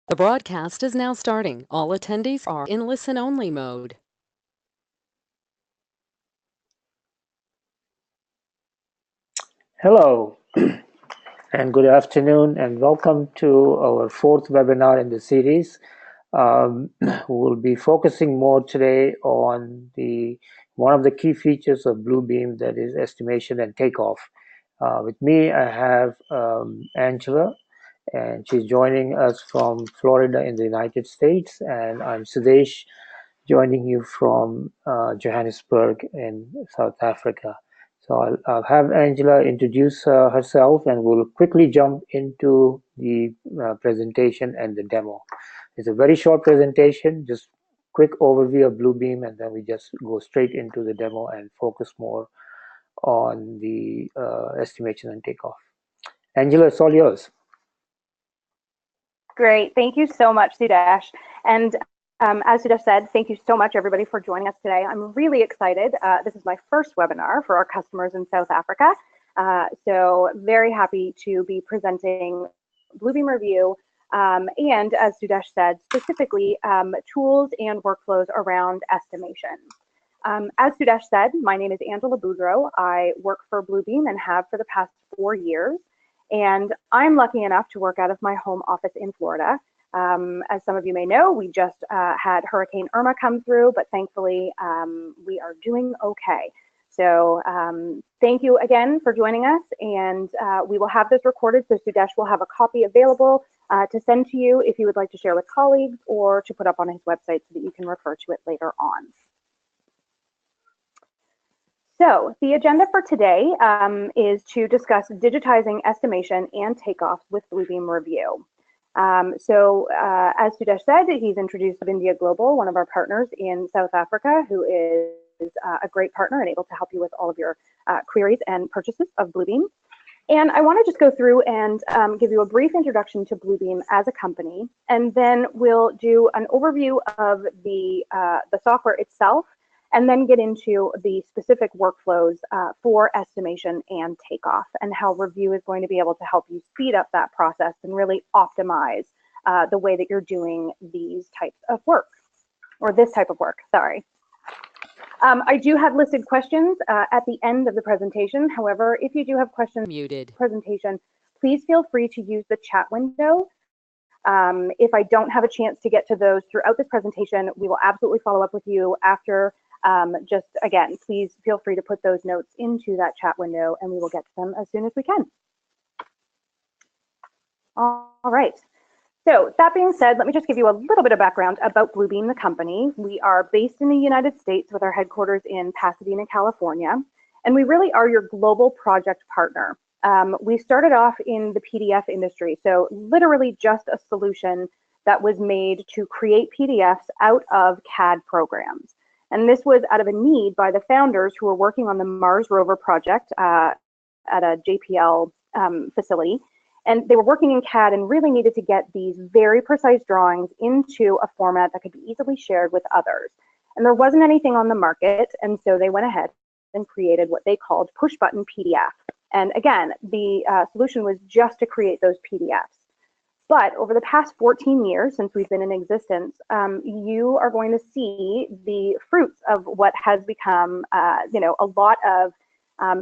The broadcast is now starting. All attendees are in listen-only mode. Hello, and good afternoon, and welcome to our fourth webinar in the series. We'll be focusing more today on one of the key features of Bluebeam, that is estimation and takeoff. With me, I have Angela, and she's joining us from Florida in the United States, and I'm Sudesh, joining you from Johannesburg in South Africa. So I'll have Angela introduce herself, and we'll quickly jump into the presentation and the demo. It's a very short presentation, just quick overview of Bluebeam, and then we just go straight into the demo and focus more on the estimation and takeoff. Angela, it's all yours. Great. Thank you so much, Sudesh. And as Sudesh said, thank you so much, everybody, for joining us today. I'm really excited. This is my first webinar for our customers in South Africa. So very happy to be presenting Bluebeam Review and, as Sudesh said, specifically tools and workflows around estimation. As Sudesh said, my name is Angela Boudreau. I work for Bluebeam and have for the past 4 years. And I'm lucky enough to work out of my home office in Florida. As some of you may know, we just had Hurricane Irma come through, but thankfully we are doing okay. So thank you again for joining us, and we will have this recorded, so Sudesh will have a copy available to send to you if you would like to share with colleagues or to put up on his website so that you can refer to it later on. So the agenda for today is to discuss digitizing estimation and takeoffs with Bluebeam Review. As Sudesh said, he's introduced India Global, one of our partners in South Africa, who is a great partner and able to help you with all of your queries and purchases of Bluebeam. And I want to just go through and give you a brief introduction to Bluebeam as a company, and then we'll do an overview of the software itself, and then get into the specific workflows for estimation and takeoff, and how Review is going to be able to help you speed up that process and really optimize the way that you're doing these types of work, or this type of work, sorry. I do have listed questions at the end of the presentation. However, if you do have questions Muted. Presentation, please feel free to use the chat window. If I don't have a chance to get to those throughout this presentation, we will absolutely follow up with you after. Just again, please feel free to put those notes into that chat window and we will get to them as soon as we can. All right. So that being said, let me just give you a little bit of background about Bluebeam, the company. We are based in the United States with our headquarters in Pasadena, California, and we really are your global project partner. We started off in the PDF industry, so literally just a solution that was made to create PDFs out of CAD programs. And this was out of a need by the founders who were working on the Mars rover project at a JPL facility. And they were working in CAD and really needed to get these very precise drawings into a format that could be easily shared with others. And there wasn't anything on the market, and so they went ahead and created what they called push button PDF. And again, the solution was just to create those PDFs. But over the past 14 years, since we've been in existence, you are going to see the fruits of what has become, a lot of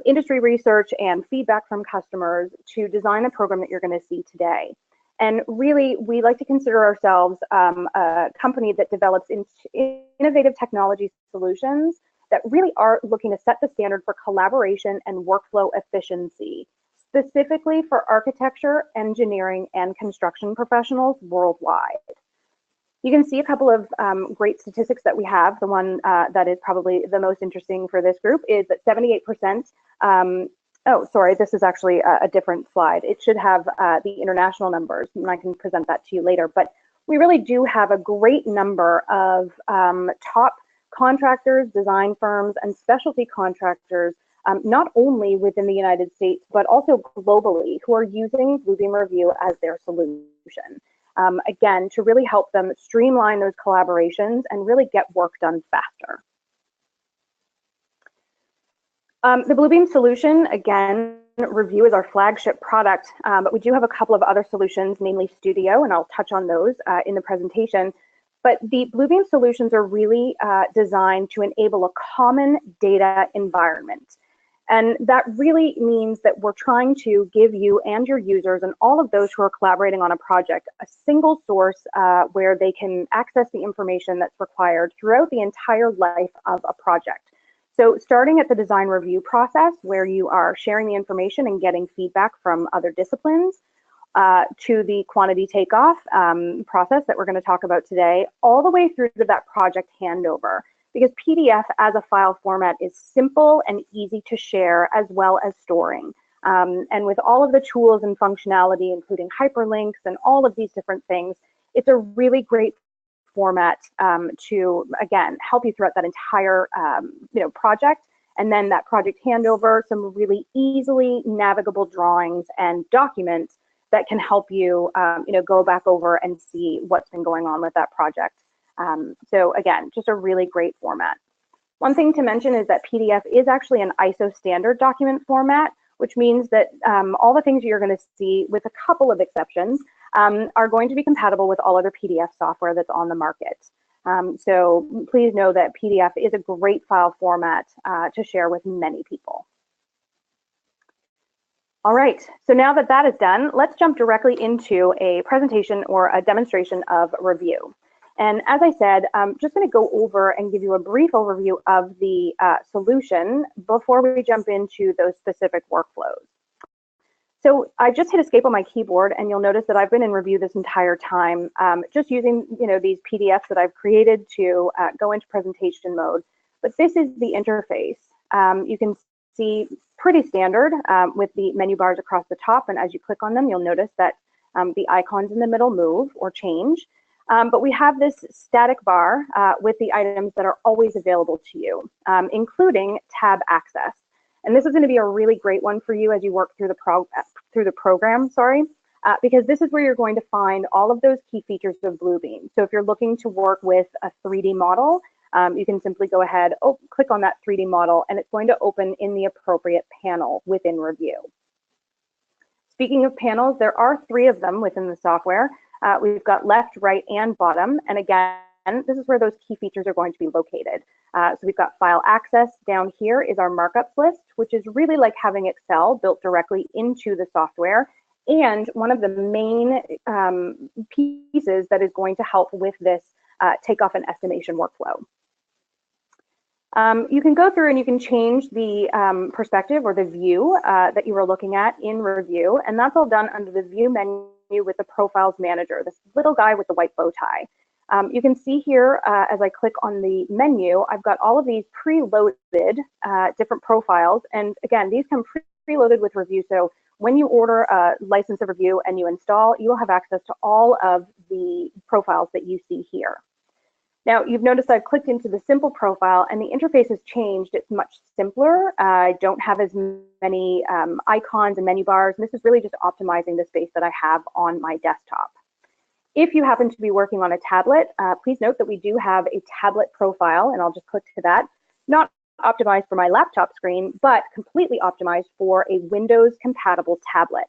industry research and feedback from customers to design a program that you're going to see today. And really, we like to consider ourselves a company that develops innovative technology solutions that really are looking to set the standard for collaboration and workflow efficiency, specifically for architecture, engineering, and construction professionals worldwide. You can see a couple of great statistics that we have. The one that is probably the most interesting for this group is that 78%, oh, sorry, this is actually a different slide. It should have the international numbers, and I can present that to you later. But we really do have a great number of top contractors, design firms, and specialty contractors, not only within the United States, but also globally, who are using Bluebeam Review as their solution. Again, to really help them streamline those collaborations and really get work done faster. The Bluebeam solution, again, Revu is our flagship product, but we do have a couple of other solutions, namely Studio, and I'll touch on those in the presentation. But the Bluebeam solutions are really designed to enable a common data environment. And that really means that we're trying to give you and your users and all of those who are collaborating on a project a single source where they can access the information that's required throughout the entire life of a project. So starting at the design review process, where you are sharing the information and getting feedback from other disciplines, to the quantity takeoff process that we're going to talk about today, all the way through to that project handover. Because PDF as a file format is simple and easy to share, as well as storing. And with all of the tools and functionality, including hyperlinks and all of these different things, it's a really great format to, again, help you throughout that entire project. And then that project handover, some really easily navigable drawings and documents that can help you, go back over and see what's been going on with that project. So again, just a really great format. One thing to mention is that PDF is actually an ISO standard document format, which means that all the things you're going to see, with a couple of exceptions, are going to be compatible with all other PDF software that's on the market. So please know that PDF is a great file format to share with many people. All right, so now that that is done, let's jump directly into a presentation or a demonstration of Revu. And as I said, I'm just going to go over and give you a brief overview of the solution before we jump into those specific workflows. So I just hit escape on my keyboard, and you'll notice that I've been in Revu this entire time, just using these PDFs that I've created to go into presentation mode. But this is the interface. You can see pretty standard with the menu bars across the top, and as you click on them, you'll notice that the icons in the middle move or change. But we have this static bar with the items that are always available to you, including tab access. And this is going to be a really great one for you as you work through the program, because this is where you're going to find all of those key features of Bluebeam. So if you're looking to work with a 3D model, you can simply go ahead, click on that 3D model, and it's going to open in the appropriate panel within Revu. Speaking of panels, there are 3 of them within the software. We've got left, right, and bottom. And again, this is where those key features are going to be located. So we've got file access. Down here is our markups list, which is really like having Excel built directly into the software, and one of the main pieces that is going to help with this takeoff and estimation workflow. You can go through and you can change the perspective or the view that you were looking at in Revu, and that's all done under the View menu with the Profiles Manager, this little guy with the white bow tie. You can see here, as I click on the menu, I've got all of these preloaded different profiles, and again, these come preloaded with Revu, so when you order a license of Revu and you install, you will have access to all of the profiles that you see here. Now, you've noticed I've clicked into the simple profile and the interface has changed. It's much simpler. I don't have as many icons and menu bars, and this is really just optimizing the space that I have on my desktop. If you happen to be working on a tablet, please note that we do have a tablet profile, and I'll just click to that. Not optimized for my laptop screen, but completely optimized for a Windows-compatible tablet.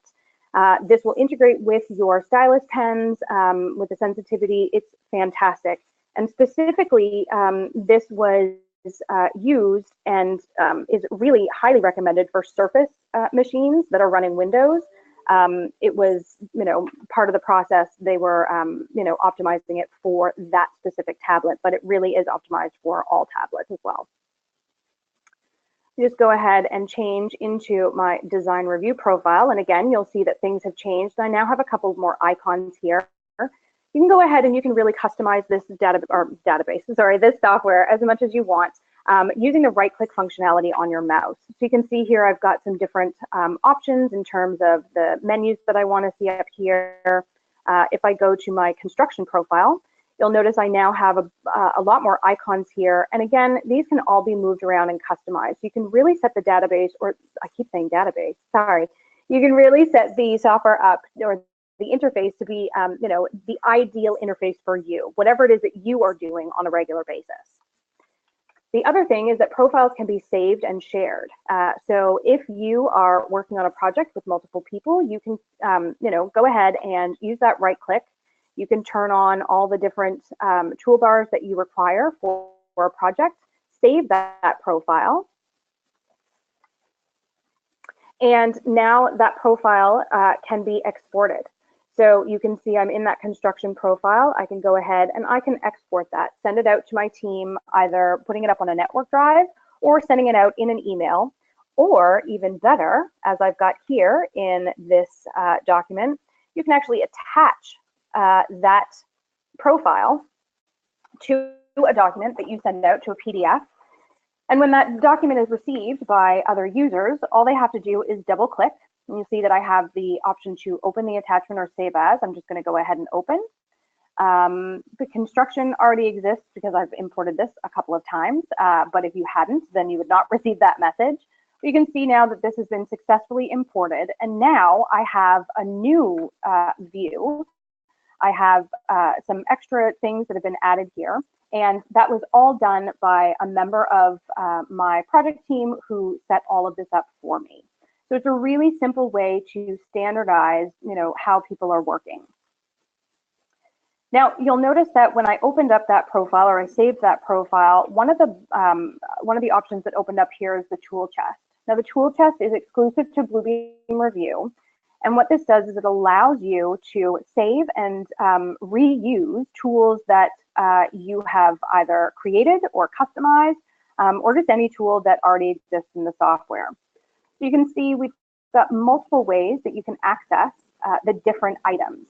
This will integrate with your stylus pens, with the sensitivity. It's fantastic. And specifically, this was used and is really highly recommended for Surface machines that are running Windows. It was, part of the process. They were, optimizing it for that specific tablet, but it really is optimized for all tablets as well. Just go ahead and change into my design review profile. And again, you'll see that things have changed. I now have a couple more icons here. You can go ahead and you can really customize this this software as much as you want using the right-click functionality on your mouse. So you can see here I've got some different options in terms of the menus that I want to see up here. If I go to my construction profile, you'll notice I now have a lot more icons here. And again, these can all be moved around and customized. You can really set the database, or I keep saying database, sorry. You can really set the software up, or the interface, to be the ideal interface for you, whatever it is that you are doing on a regular basis. The other thing is that profiles can be saved and shared. So if you are working on a project with multiple people, you can go ahead and use that right click. You can turn on all the different toolbars that you require for a project, save that profile. And now that profile can be exported. So you can see I'm in that construction profile. I can go ahead and I can export that, send it out to my team, either putting it up on a network drive or sending it out in an email, or even better, as I've got here in this document, you can actually attach that profile to a document that you send out to a PDF. And when that document is received by other users, all they have to do is double click. And you see that I have the option to open the attachment or save as. I'm just going to go ahead and open. The construction already exists because I've imported this a couple of times. But if you hadn't, then you would not receive that message. But you can see now that this has been successfully imported. And now I have a new view. I have some extra things that have been added here. And that was all done by a member of my project team who set all of this up for me. So it's a really simple way to standardize, how people are working. Now you'll notice that when I opened up that profile or I saved that profile, one of the options that opened up here is the tool chest. Now the tool chest is exclusive to Bluebeam Review. And what this does is it allows you to save and reuse tools that you have either created or customized, or just any tool that already exists in the software. So you can see we've got multiple ways that you can access the different items.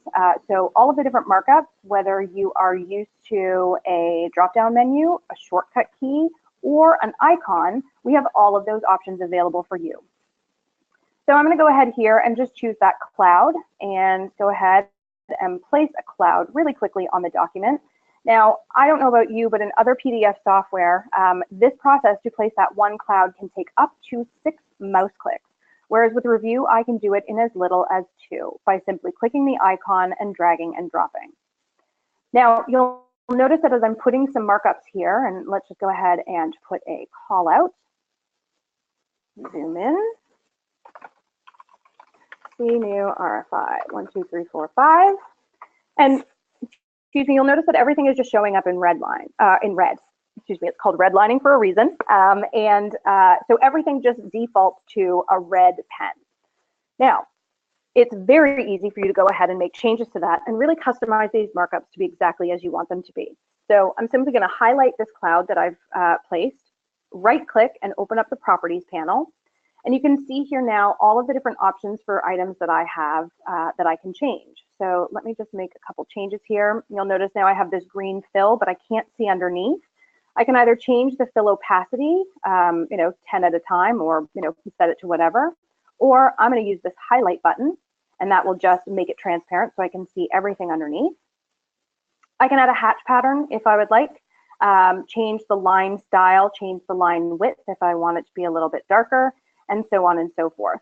So all of the different markups, whether you are used to a drop-down menu, a shortcut key, or an icon, we have all of those options available for you. So I'm going to go ahead here and just choose that cloud and go ahead and place a cloud really quickly on the document. Now, I don't know about you, but in other PDF software, this process to place that one cloud can take up to 6 mouse clicks. Whereas with Review, I can do it in as little as 2 by simply clicking the icon and dragging and dropping. Now, you'll notice that as I'm putting some markups here, and let's just go ahead and put a call out. Zoom in. See new RFI, 1, 2, 3, 4, 5. And excuse me, you'll notice that everything is just showing up in red. Excuse me, it's called redlining for a reason. So everything just defaults to a red pen. Now, it's very easy for you to go ahead and make changes to that and really customize these markups to be exactly as you want them to be. So I'm simply going to highlight this cloud that I've placed, right click and open up the properties panel. And you can see here now all of the different options for items that I have that I can change. So let me just make a couple changes here. You'll notice now I have this green fill, but I can't see underneath. I can either change the fill opacity, 10 at a time, or set it to whatever, or I'm going to use this highlight button, and that will just make it transparent so I can see everything underneath. I can add a hatch pattern if I would like, change the line style, change the line width if I want it to be a little bit darker, and so on and so forth.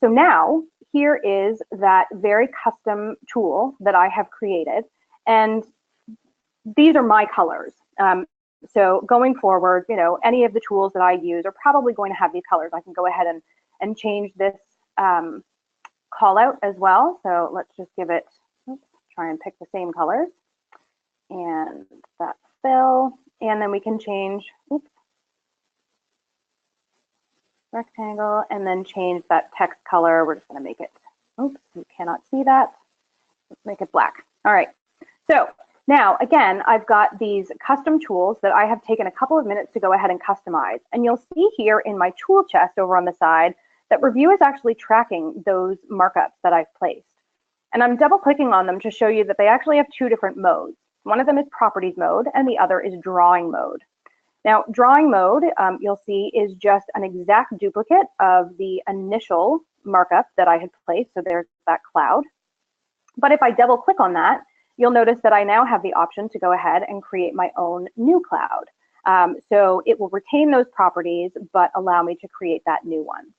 So now here is that very custom tool that I have created, and these are my colors. So going forward, any of the tools that I use are probably going to have these colors. I can go ahead and change this call out as well. So let's just give it, try and pick the same colors, and that fill, and then we can change, rectangle, and then change that text color. We're just going to make it, you cannot see that. Let's make it black. All right. So now, again, I've got these custom tools that I have taken a couple of minutes to go ahead and customize. And you'll see here in my tool chest over on the side that Review is actually tracking those markups that I've placed. And I'm double clicking on them to show you that they actually have 2 different modes. One of them is properties mode and the other is drawing mode. Now, drawing mode, you'll see, is just an exact duplicate of the initial markup that I had placed. So there's that cloud. But if I double click on that, you'll notice that I now have the option to go ahead and create my own new cloud. So it will retain those properties, but allow me to create that new one.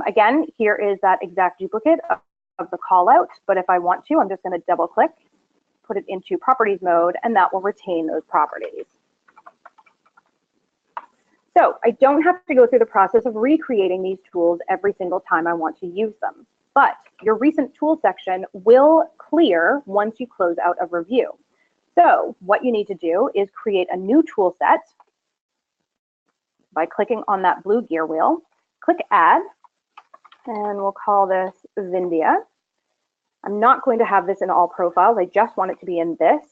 Again, here is that exact duplicate of the call out, but if I want to, I'm just going to double click, put it into properties mode, and that will retain those properties. So I don't have to go through the process of recreating these tools every single time I want to use them. But your recent tool section will clear once you close out of review. So what you need to do is create a new tool set by clicking on that blue gear wheel. Click Add, and we'll call this Vindia. I'm not going to have this in all profiles. I just want it to be in this.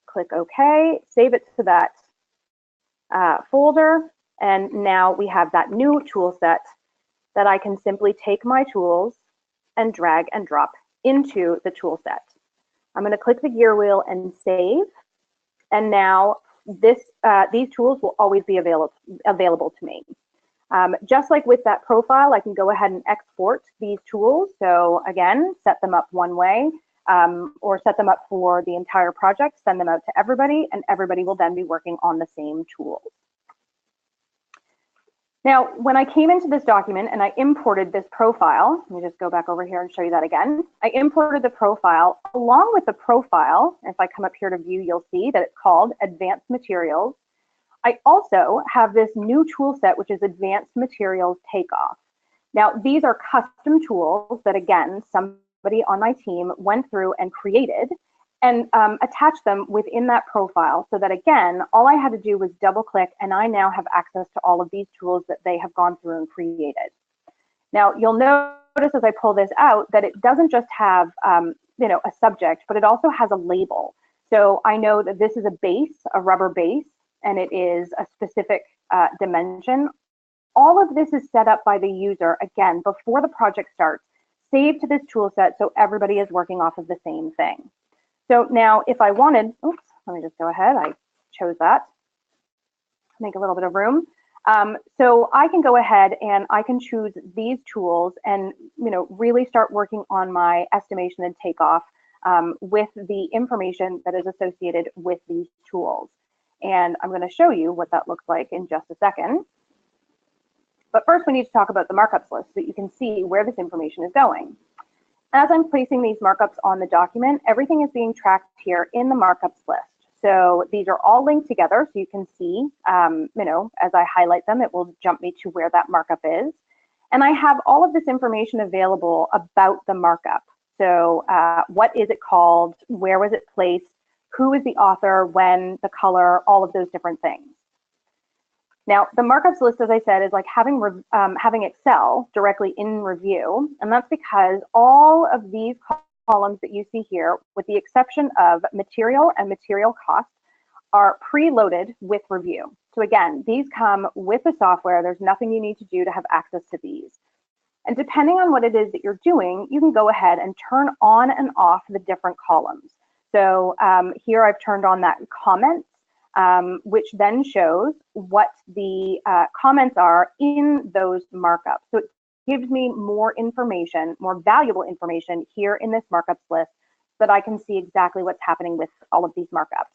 Click OK, save it to that folder, and now we have that new tool set that I can simply take my tools and drag and drop into the tool set. I'm going to click the gear wheel and save, and now these tools will always be available to me. Just like with that profile, I can go ahead and export these tools. So again, set them up one way, or set them up for the entire project, send them out to everybody, and everybody will then be working on the same tools. Now, when I came into this document and I imported this profile, let me just go back over here and show you that again. I imported the profile. Along with the profile, if I come up here to view, you'll see that it's called Advanced Materials. I also have this new tool set, which is Advanced Materials Takeoff. Now, these are custom tools that, again, somebody on my team went through and created and attached them within that profile, so that, again, all I had to do was double click and I now have access to all of these tools that they have gone through and created. Now, you'll notice as I pull this out that it doesn't just have a subject, but it also has a label. So I know that this is a base, a rubber base, and it is a specific dimension. All of this is set up by the user, again, before the project starts, saved to this tool set so everybody is working off of the same thing. So now if I wanted, oops, let me just go ahead, I chose that, make a little bit of room. So I can go ahead and I can choose these tools and really start working on my estimation and takeoff with the information that is associated with these tools. And I'm going to show you what that looks like in just a second. But first we need to talk about the markups list so that you can see where this information is going. As I'm placing these markups on the document, everything is being tracked here in the markups list. So these are all linked together so you can see, as I highlight them, it will jump me to where that markup is. And I have all of this information available about the markup. So what is it called? Where was it placed? Who is the author, when, the color, all of those different things. Now, the markups list, as I said, is like having Excel directly in Review, and that's because all of these columns that you see here, with the exception of material and material cost, are preloaded with Review. So again, these come with the software. There's nothing you need to do to have access to these. And depending on what it is that you're doing, you can go ahead and turn on and off the different columns. So here I've turned on that comments, which then shows what the comments are in those markups. So it gives me more information, more valuable information here in this markups list so that I can see exactly what's happening with all of these markups.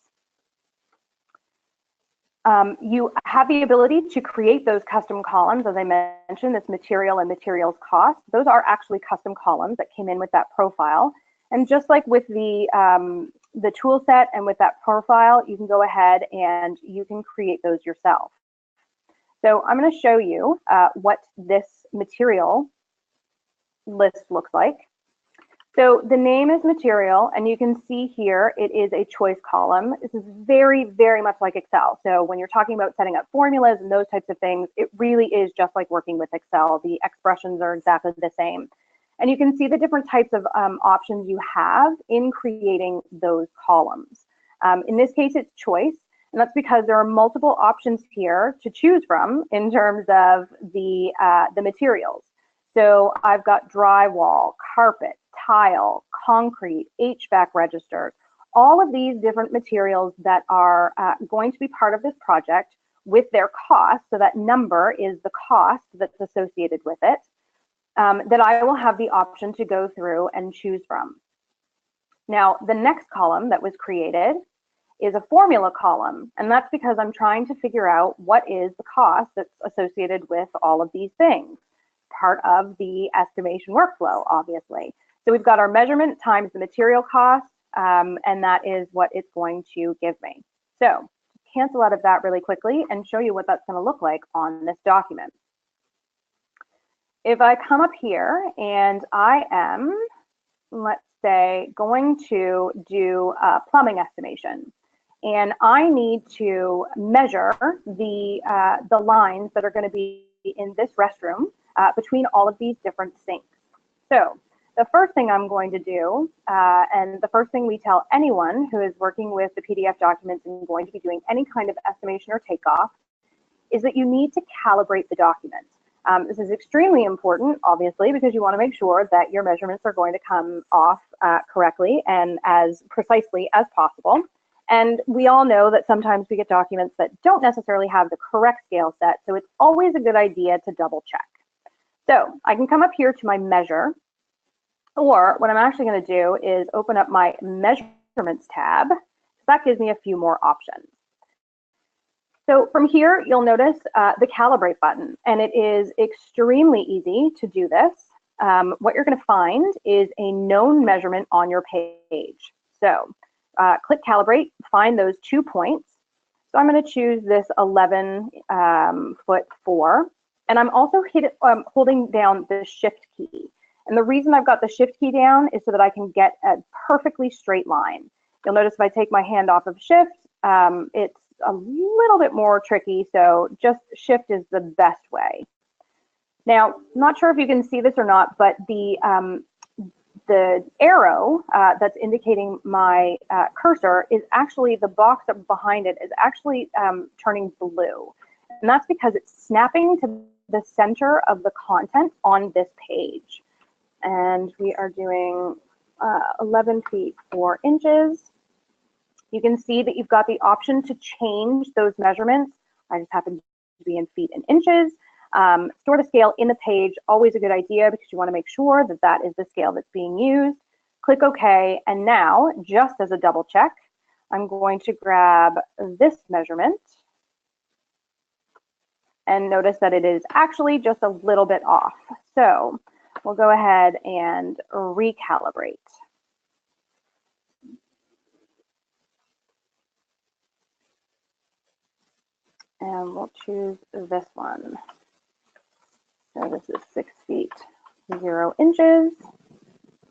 You have the ability to create those custom columns, as I mentioned, this material and materials cost. Those are actually custom columns that came in with that profile. And just like with the tool set and with that profile, you can go ahead and you can create those yourself. So I'm going to show you what this material list looks like. So the name is material, and you can see here it is a choice column. This is very, very much like Excel. So when you're talking about setting up formulas and those types of things, it really is just like working with Excel. The expressions are exactly the same. And you can see the different types of options you have in creating those columns. In this case, it's choice, and that's because there are multiple options here to choose from in terms of the materials. So I've got drywall, carpet, tile, concrete, HVAC registers, all of these different materials that are going to be part of this project with their cost. So that number is the cost that's associated with it. That I will have the option to go through and choose from. Now, the next column that was created is a formula column, and that's because I'm trying to figure out what is the cost that's associated with all of these things, part of the estimation workflow, obviously. So we've got our measurement times the material cost, and that is what it's going to give me. So cancel out of that really quickly and show you what that's going to look like on this document. If I come up here and I am, let's say, going to do a plumbing estimation, and I need to measure the lines that are going to be in this restroom between all of these different sinks. So the first thing I'm going to do, and the first thing we tell anyone who is working with the PDF documents and going to be doing any kind of estimation or takeoff, is that you need to calibrate the document. This is extremely important, obviously, because you want to make sure that your measurements are going to come off correctly and as precisely as possible. And we all know that sometimes we get documents that don't necessarily have the correct scale set, so it's always a good idea to double check. So I can come up here to my measure, or what I'm actually going to do is open up my measurements tab. That gives me a few more options. So from here, you'll notice the calibrate button, and it is extremely easy to do this. What you're going to find is a known measurement on your page. So click calibrate, find those 2 points. So I'm going to choose this 11'4", and I'm also holding down the shift key. And the reason I've got the shift key down is so that I can get a perfectly straight line. You'll notice if I take my hand off of shift, it's a little bit more tricky, so just shift is the best way. Now, I'm not sure if you can see this or not, but the arrow that's indicating my cursor is actually, the box up behind it is actually turning blue. And that's because it's snapping to the center of the content on this page. And we are doing 11 feet 4 inches. You can see that you've got the option to change those measurements. I just happen to be in feet and inches. Store the scale in the page, always a good idea because you want to make sure that that is the scale that's being used. Click OK, and now, just as a double check, I'm going to grab this measurement and notice that it is actually just a little bit off. So we'll go ahead and recalibrate. And we'll choose this one. So this is 6 feet 0 inches.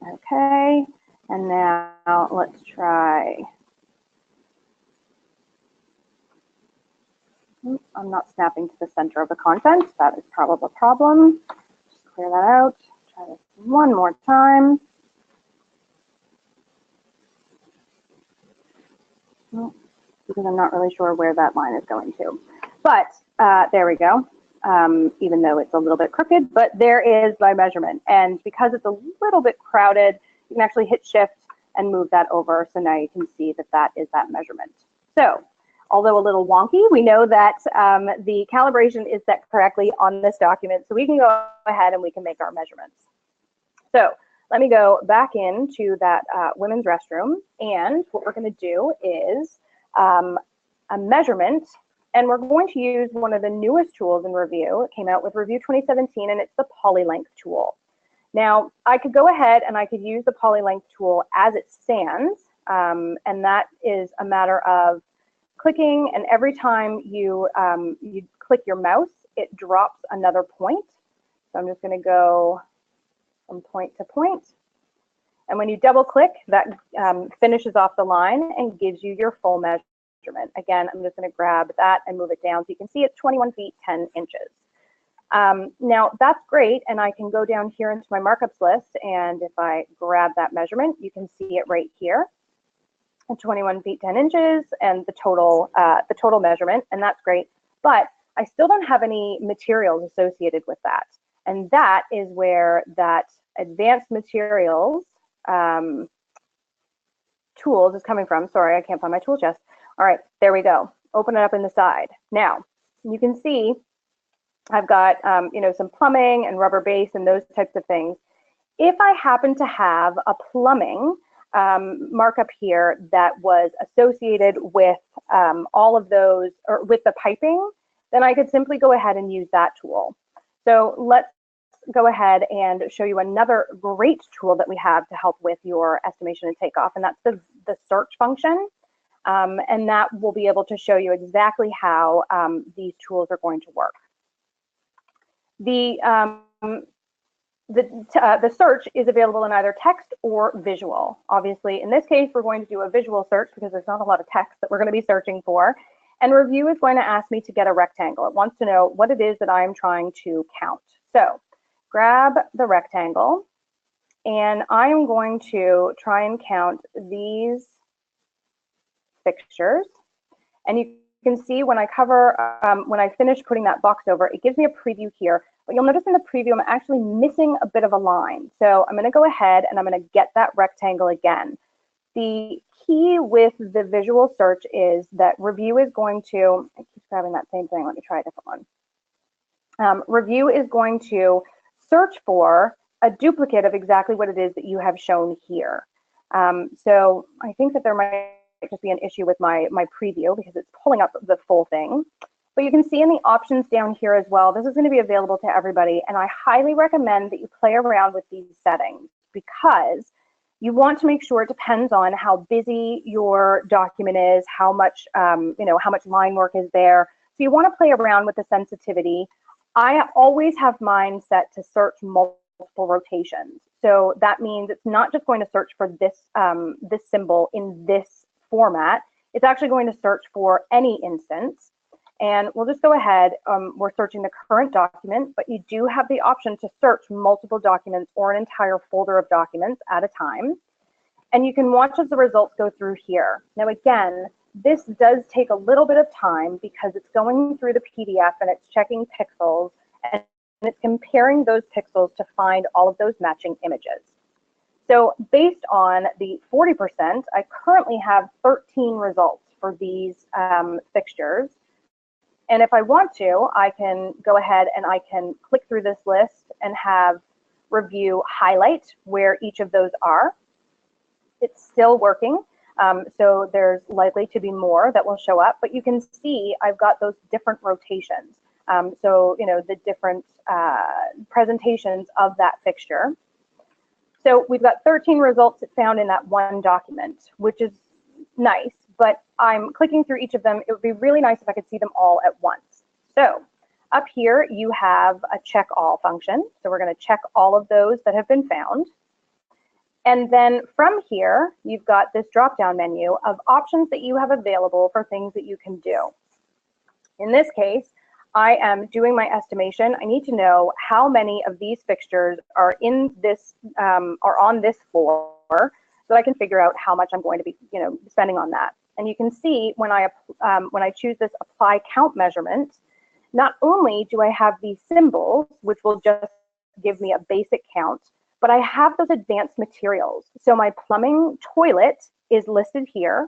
Okay, and now let's try. I'm not snapping to the center of the content. That is probably a problem. Just clear that out. Try this one more time. Because I'm not really sure where that line is going to. But there we go. Even though it's a little bit crooked, but there is my measurement. And because it's a little bit crowded, you can actually hit shift and move that over. So now you can see that that is that measurement. So although a little wonky, we know that the calibration is set correctly on this document. So we can go ahead and we can make our measurements. So let me go back into that women's restroom. And what we're going to do is a measurement. And we're going to use one of the newest tools in Revu. It came out with Revu 2017, and it's the polylength tool. Now, I could go ahead and I could use the polylength tool as it stands, and that is a matter of clicking, and every time you click your mouse, it drops another point. So I'm just going to go from point to point. And when you double click, that finishes off the line and gives you your full measurement. Again, I'm just going to grab that and move it down so you can see it's 21 feet 10 inches. Now that's great, and I can go down here into my markups list, and if I grab that measurement, you can see it right here, 21 feet 10 inches, and the total measurement, and that's great. But I still don't have any materials associated with that, and that is where that advanced materials tools is coming from. Sorry, I can't find my tool chest. All right, there we go. Open it up in the side. Now, you can see I've got some plumbing and rubber base and those types of things. If I happen to have a plumbing markup here that was associated with all of those, or with the piping, then I could simply go ahead and use that tool. So let's go ahead and show you another great tool that we have to help with your estimation and takeoff, and that's the search function. And that will be able to show you exactly how these tools are going to work. The search is available in either text or visual. Obviously, in this case, we're going to do a visual search because there's not a lot of text that we're going to be searching for. And Revu is going to ask me to get a rectangle. It wants to know what it is that I'm trying to count. So grab the rectangle, and I am going to try and count these fixtures. And you can see when I when I finish putting that box over, it gives me a preview here. But you'll notice in the preview, I'm actually missing a bit of a line. So I'm going to go ahead and I'm going to get that rectangle again. The key with the visual search is that Revu is going to, I keep grabbing that same thing, let me try a different one. Revu is going to search for a duplicate of exactly what it is that you have shown here. So I think that there might just be an issue with my preview because it's pulling up the full thing. But you can see in the options down here as well, this is going to be available to everybody. And I highly recommend that you play around with these settings because you want to make sure it depends on how busy your document is, how much, how much line work is there. So you want to play around with the sensitivity. I always have mine set to search multiple rotations. So that means it's not just going to search for this, this symbol in this format. It's actually going to search for any instance. And we'll just go ahead, we're searching the current document, but you do have the option to search multiple documents or an entire folder of documents at a time. And you can watch as the results go through here. Now again, this does take a little bit of time because it's going through the PDF and it's checking pixels and it's comparing those pixels to find all of those matching images. So based on the 40%, I currently have 13 results for these fixtures. And if I want to, I can go ahead and I can click through this list and have Revu highlight where each of those are. It's still working, so there's likely to be more that will show up, but you can see I've got those different rotations. So, the different presentations of that fixture. So we've got 13 results found in that one document, which is nice, but I'm clicking through each of them. It would be really nice if I could see them all at once. So up here, you have a check all function. So we're going to check all of those that have been found. And then from here, you've got this drop-down menu of options that you have available for things that you can do. In this case, I am doing my estimation. I need to know how many of these fixtures are in this, are on this floor, so I can figure out how much I'm going to be, spending on that. And you can see when I choose this apply count measurement, not only do I have these symbols, which will just give me a basic count, but I have those advanced materials. So my plumbing toilet is listed here.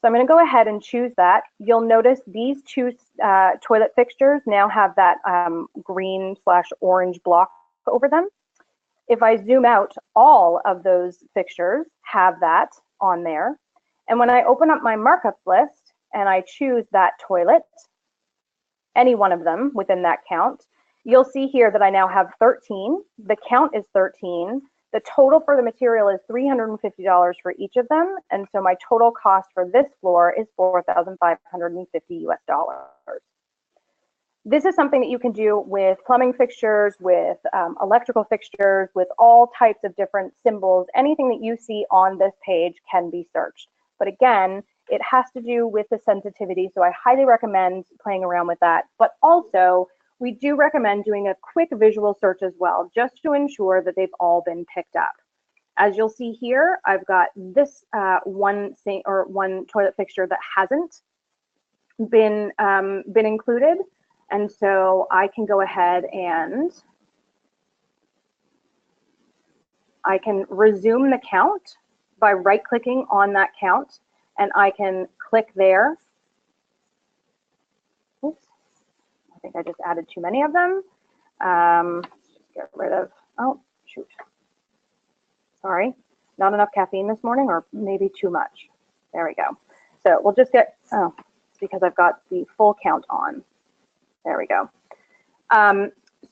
So I'm going to go ahead and choose that. You'll notice these two toilet fixtures now have that green/orange block over them. If I zoom out, all of those fixtures have that on there. And when I open up my markup list and I choose that toilet, any one of them within that count, you'll see here that I now have 13. The count is 13. The total for the material is $350 for each of them. And so my total cost for this floor is $4,550 US. This is something that you can do with plumbing fixtures, with electrical fixtures, with all types of different symbols. Anything that you see on this page can be searched. But again, it has to do with the sensitivity. So I highly recommend playing around with that. But also, we do recommend doing a quick visual search as well, just to ensure that they've all been picked up. As you'll see here, I've got this one toilet fixture that hasn't been included. And so I can go ahead and I can resume the count by right-clicking on that count, and I can click there. Oops, I think I just added too many of them. Just get rid of, oh, shoot. Sorry, not enough caffeine this morning, or maybe too much. There we go. So we'll just get, oh, it's because I've got the full count on. There we go.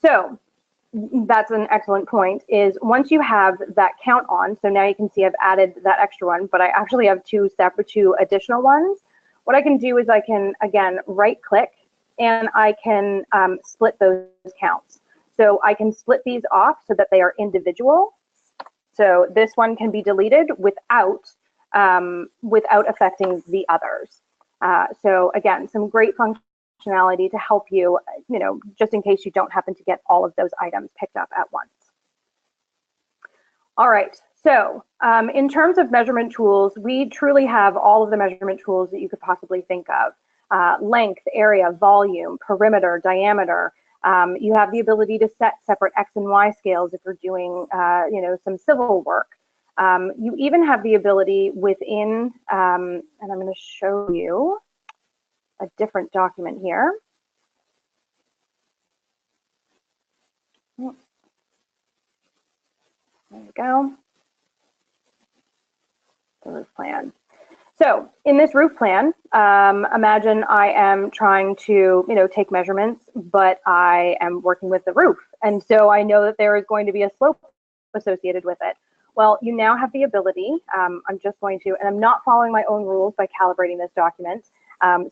So that's an excellent point, is once you have that count on, so now you can see I've added that extra one, but I actually have two additional ones. what I can do is I can, again, right click and I can split those counts. So I can split these off so that they are individual. So this one can be deleted without affecting the others. So again, some great functionality to help you, just in case you don't happen to get all of those items picked up at once. All right, so in terms of measurement tools, we truly have all of the measurement tools that you could possibly think of. Length, area, volume, perimeter, diameter. You have the ability to set separate X and Y scales if you're doing, some civil work. You even have the ability within, and I'm going to show you a different document here. There we go. The roof plan. So in this roof plan, imagine I am trying to, take measurements, but I am working with the roof. And so I know that there is going to be a slope associated with it. Well, you now have the ability, I'm just going to, and I'm not following my own rules by calibrating this document.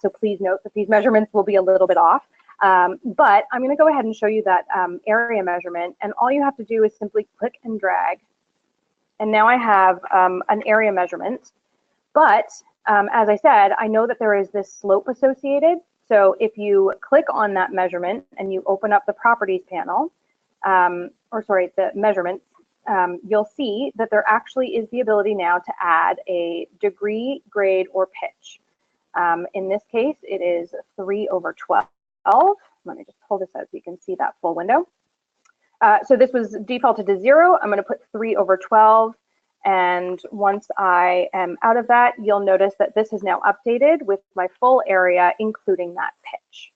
So please note that these measurements will be a little bit off. But I'm going to go ahead and show you that area measurement. And all you have to do is simply click and drag. And now I have an area measurement. But as I said, I know that there is this slope associated. So if you click on that measurement and you open up the properties panel, the measurements, you'll see that there actually is the ability now to add a degree, grade, or pitch. In this case, it is 3/12. Let me just pull this out so you can see that full window. So this was defaulted to 0. I'm going to put 3/12. And once I am out of that, you'll notice that this is now updated with my full area, including that pitch.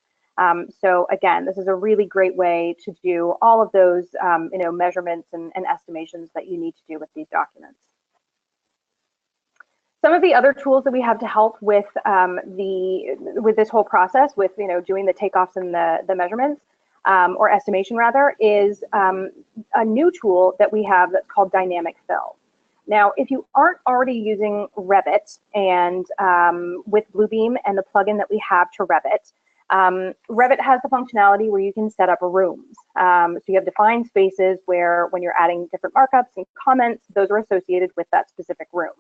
So again, this is a really great way to do all of those measurements and estimations that you need to do with these documents. Some of the other tools that we have to help with this whole process, with doing the takeoffs and the measurements, or estimation rather, is a new tool that we have that's called dynamic fill. Now, if you aren't already using Revit and with Bluebeam and the plugin that we have to Revit, Revit has the functionality where you can set up rooms. So you have defined spaces where when you're adding different markups and comments, those are associated with that specific room.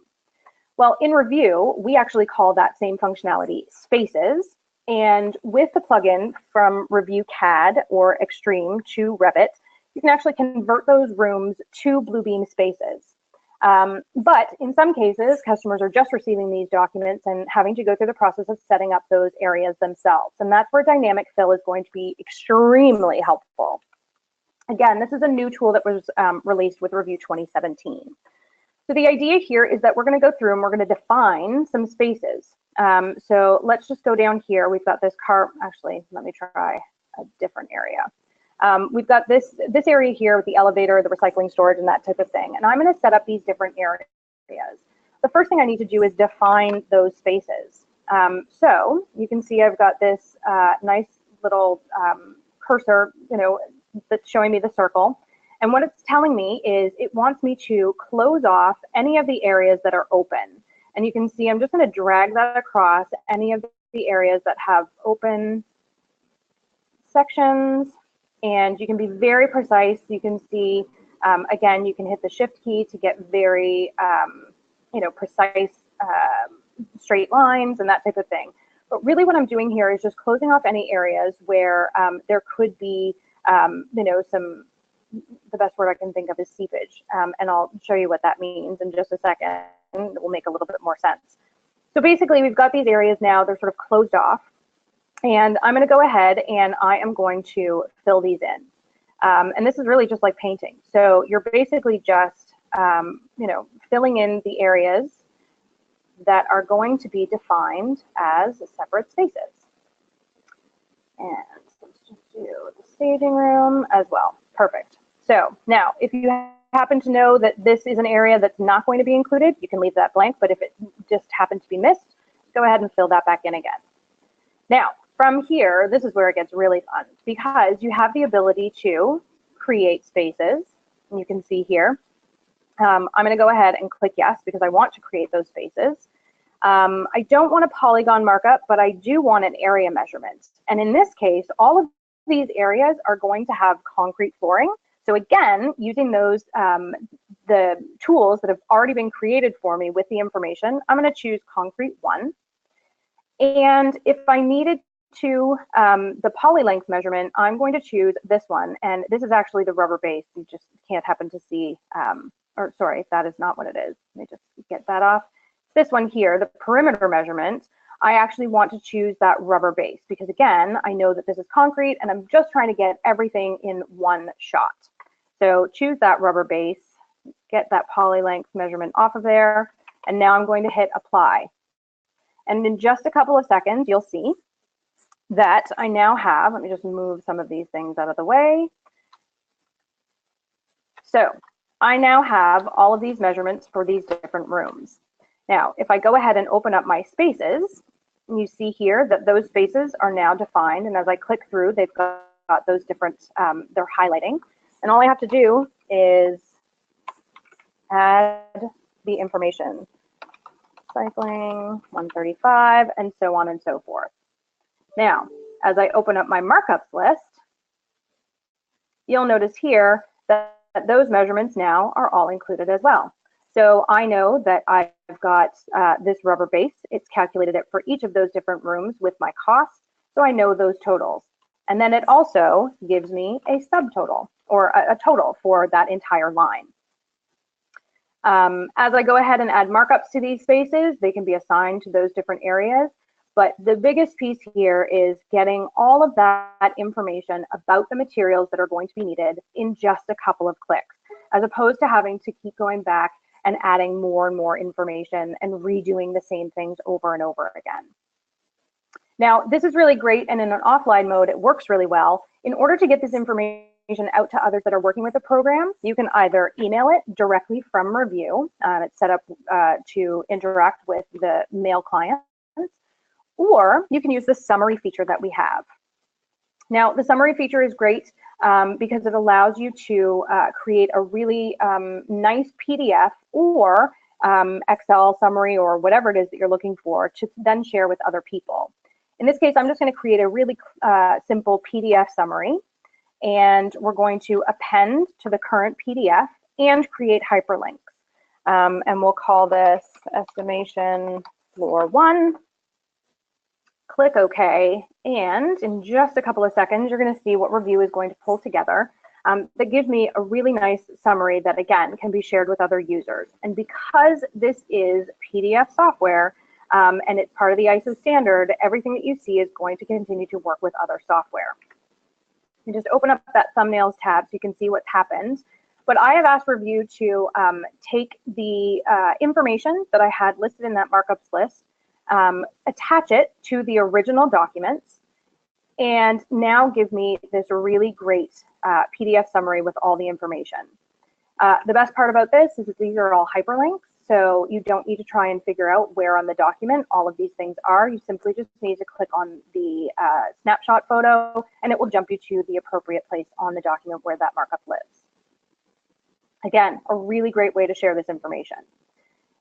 Well, in Revu, we actually call that same functionality spaces. And with the plugin from Revu CAD or Extreme to Revit, you can actually convert those rooms to Bluebeam spaces. But in some cases, customers are just receiving these documents and having to go through the process of setting up those areas themselves. And that's where dynamic fill is going to be extremely helpful. Again, this is a new tool that was released with Revu 2017. So the idea here is that we're going to go through and we're going to define some spaces. So let's just go down here. We've got this car. Actually, let me try a different area. We've got this area here with the elevator, the recycling storage, and that type of thing. And I'm going to set up these different areas. The first thing I need to do is define those spaces. So you can see I've got this nice little cursor, that's showing me the circle. And what it's telling me is it wants me to close off any of the areas that are open. And you can see I'm just going to drag that across any of the areas that have open sections. And you can be very precise. You can see, again, you can hit the shift key to get very, precise straight lines and that type of thing. But really what I'm doing here is just closing off any areas where there could be, the best word I can think of is seepage. And I'll show you what that means in just a second. It will make a little bit more sense. So basically, we've got these areas now. They're sort of closed off. And I'm going to go ahead and I am going to fill these in. And this is really just like painting. So you're basically just, filling in the areas that are going to be defined as separate spaces. And let's just do the staging room as well. Perfect. So now, if you happen to know that this is an area that's not going to be included, you can leave that blank. But if it just happened to be missed, go ahead and fill that back in again. Now, from here, this is where it gets really fun because you have the ability to create spaces. And you can see here, I'm going to go ahead and click yes because I want to create those spaces. I don't want a polygon markup, but I do want an area measurement. And in this case, all of these areas are going to have concrete flooring. So again, using those, the tools that have already been created for me with the information, I'm going to choose concrete 1. And if I needed to the poly length measurement, I'm going to choose this one. And this is actually the rubber base. You just can't happen to see, or sorry, that is not what it is. Let me just get that off. This one here, the perimeter measurement, I actually want to choose that rubber base because again, I know that this is concrete and I'm just trying to get everything in one shot. So choose that rubber base, get that poly length measurement off of there, and now I'm going to hit apply. And in just a couple of seconds, you'll see that I now have, let me just move some of these things out of the way. So I now have all of these measurements for these different rooms. Now, if I go ahead and open up my spaces, you see here that those spaces are now defined. And as I click through, they've got those different, they're highlighting. And all I have to do is add the information. Cycling, 135, and so on and so forth. Now, as I open up my markups list, you'll notice here that those measurements now are all included as well. So I know that I've got this rubber base. It's calculated it for each of those different rooms with my cost. So I know those totals. And then it also gives me a subtotal or a total for that entire line. As I go ahead and add markups to these spaces, they can be assigned to those different areas. But the biggest piece here is getting all of that information about the materials that are going to be needed in just a couple of clicks, as opposed to having to keep going back and adding more and more information and redoing the same things over and over again. Now, this is really great, and in an offline mode, it works really well. In order to get this information out to others that are working with the program, you can either email it directly from Revu. It's set up to interact with the mail clients, or you can use the summary feature that we have. Now, the summary feature is great because it allows you to create a really nice PDF or Excel summary or whatever it is that you're looking for to then share with other people. In this case, I'm just going to create a really simple PDF summary, and we're going to append to the current PDF and create hyperlinks. And we'll call this estimation floor 1. Click OK, and in just a couple of seconds, you're going to see what Revu is going to pull together that gives me a really nice summary that, again, can be shared with other users. And because this is PDF software and it's part of the ISO standard, everything that you see is going to continue to work with other software. You just open up that thumbnails tab so you can see what's happened. But I have asked Revu to take the information that I had listed in that markups list, attach it to the original documents, and now give me this really great PDF summary with all the information. The best part about this is that these are all hyperlinks, so you don't need to try and figure out where on the document all of these things are. You simply just need to click on the snapshot photo, and it will jump you to the appropriate place on the document where that markup lives. Again, a really great way to share this information.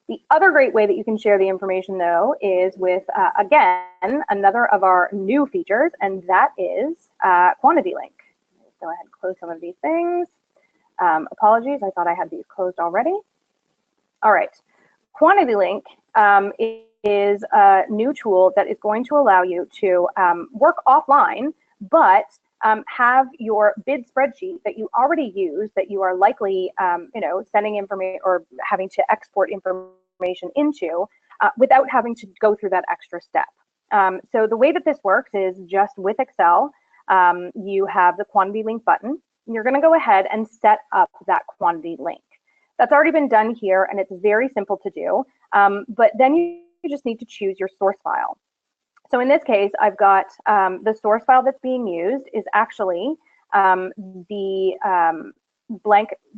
The other great way that you can share the information, though, is with, again, another of our new features, and that is Quantity Link. Let's go ahead and close some of these things. Apologies, I thought I had these closed already. All right, Quantity Link is a new tool that is going to allow you to work offline, but have your bid spreadsheet that you already use, that you are likely, sending information or having to export information into without having to go through that extra step. So the way that this works is just with Excel, you have the quantity link button. And you're going to go ahead and set up that quantity link. That's already been done here, and it's very simple to do. But then you just need to choose your source file. So in this case, I've got the source file that's being used is actually the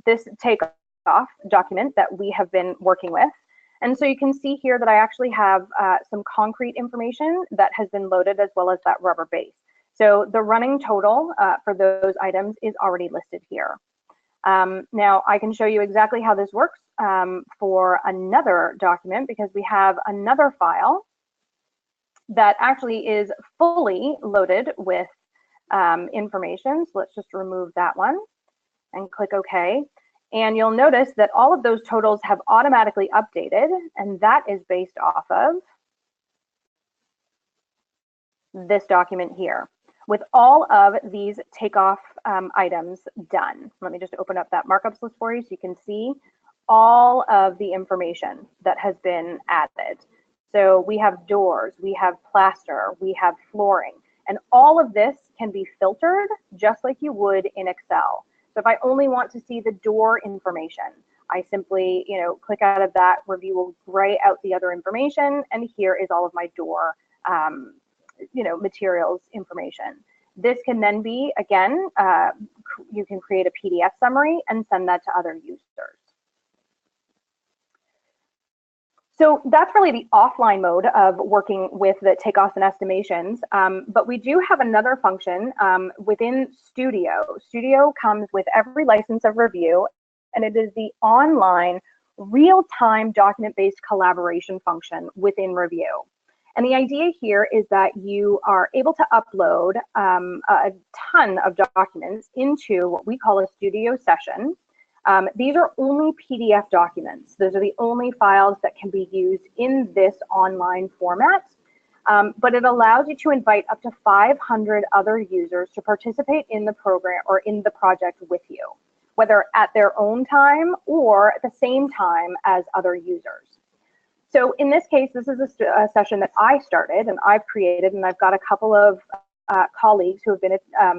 this takeoff document that we have been working with. And so you can see here that I actually have some concrete information that has been loaded as well as that rubber base. So the running total for those items is already listed here. Now I can show you exactly how this works for another document, because we have another file that actually is fully loaded with information. So let's just remove that one and click OK. And you'll notice that all of those totals have automatically updated, and that is based off of this document here, with all of these takeoff items done. Let me just open up that markups list for you so you can see all of the information that has been added. So we have doors, we have plaster, we have flooring, and all of this can be filtered just like you would in Excel. So if I only want to see the door information, I simply, click out of that. Revu will gray out the other information, and here is all of my door materials information. This can then be, again, you can create a PDF summary and send that to other users. So that's really the offline mode of working with the takeoffs and estimations, but we do have another function within Studio. Studio comes with every license of Revu, and it is the online real-time document-based collaboration function within Revu. And the idea here is that you are able to upload a ton of documents into what we call a studio session. These are only PDF documents. Those are the only files that can be used in this online format. But it allows you to invite up to 500 other users to participate in the program or in the project with you, whether at their own time or at the same time as other users. So in this case, this is a session that I started and I've created, and I've got a couple of colleagues who have been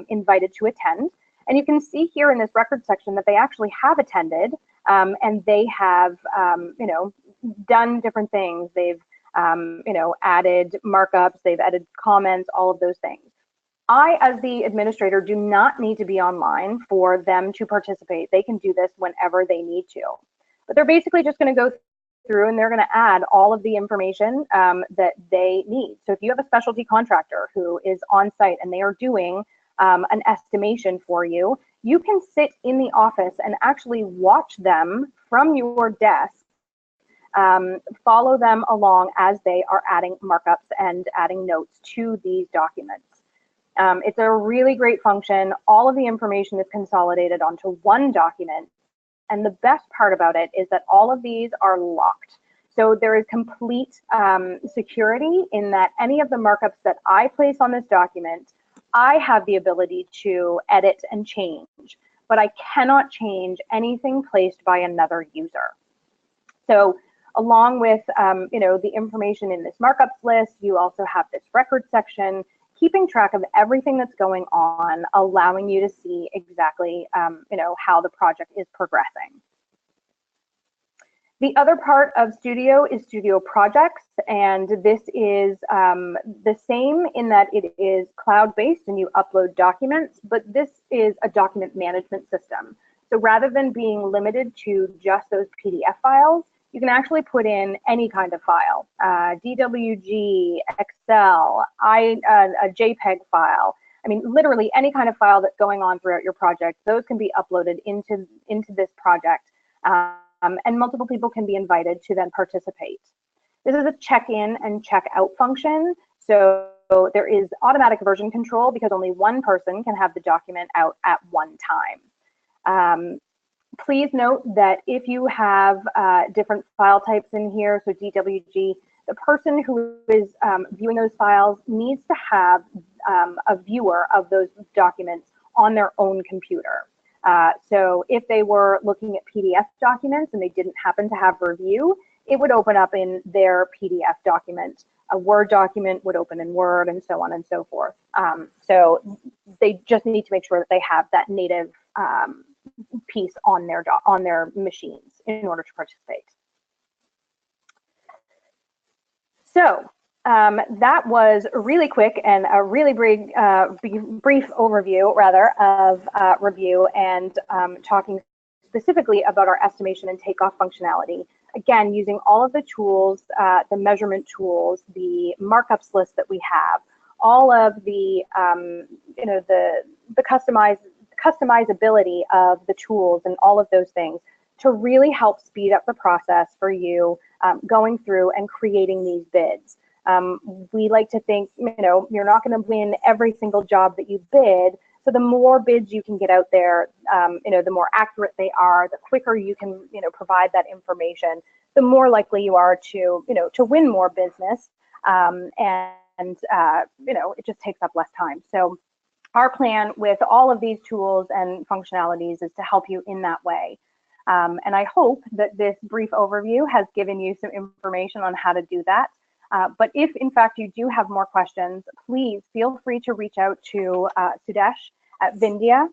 invited to attend. And you can see here in this record section that they actually have attended, and they have, done different things. They've, added markups, they've added comments, all of those things. I, as the administrator, do not need to be online for them to participate. They can do this whenever they need to. But they're basically just going to go through and they're going to add all of the information that they need. So if you have a specialty contractor who is on site and they are doing an estimation for you, you can sit in the office and actually watch them from your desk, follow them along as they are adding markups and adding notes to these documents. It's a really great function. All of the information is consolidated onto one document. And the best part about it is that all of these are locked. So there is complete security in that any of the markups that I place on this document, I have the ability to edit and change, but I cannot change anything placed by another user. So along with the information in this markups list, you also have this record section, keeping track of everything that's going on, allowing you to see exactly how the project is progressing. The other part of Studio is Studio Projects, and this is the same in that it is cloud-based and you upload documents, but this is a document management system. So rather than being limited to just those PDF files, you can actually put in any kind of file, DWG, Excel, a JPEG file. I mean, literally any kind of file that's going on throughout your project, those can be uploaded into this project, and multiple people can be invited to then participate. This is a check-in and check-out function. So there is automatic version control because only one person can have the document out at one time. Please note that if you have different file types in here, so DWG, the person who is viewing those files needs to have a viewer of those documents on their own computer. So if they were looking at PDF documents and they didn't happen to have Revu, it would open up in their PDF document. A Word document would open in Word, and so on and so forth. So they just need to make sure that they have that native piece on their machines in order to participate. So that was really quick and a really brief overview, rather, of Revu and talking specifically about our estimation and takeoff functionality. Again, using all of the tools, the measurement tools, the markups list that we have, all of the the customized customizability of the tools and all of those things to really help speed up the process for you going through and creating these bids. We like to think, you're not going to win every single job that you bid. So the more bids you can get out there, the more accurate they are, the quicker you can, provide that information, the more likely you are to win more business. It just takes up less time. So our plan with all of these tools and functionalities is to help you in that way. And I hope that this brief overview has given you some information on how to do that. But if in fact you do have more questions, please feel free to reach out to Sudesh at Vindia.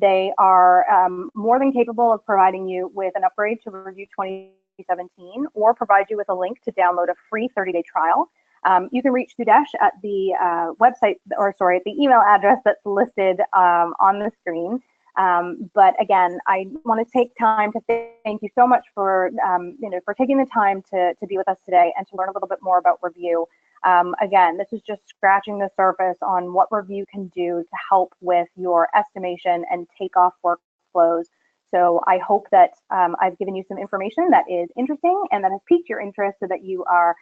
They are more than capable of providing you with an upgrade to Review 2017 or provide you with a link to download a free 30-day trial. You can reach Sudesh at the at the email address that's listed on the screen. But again, I want to take time to thank you so much for taking the time to be with us today and to learn a little bit more about Review. Again, this is just scratching the surface on what Review can do to help with your estimation and takeoff workflows. So I hope that I've given you some information that is interesting and that has piqued your interest so that you are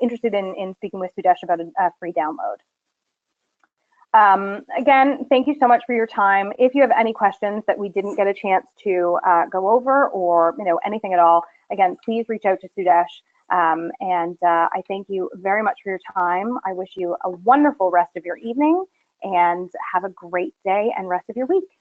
interested in speaking with Sudesh about a free download. Again, thank you so much for your time. If you have any questions that we didn't get a chance to go over, or anything at all, again, please reach out to Sudesh. I thank you very much for your time. I wish you a wonderful rest of your evening and have a great day and rest of your week.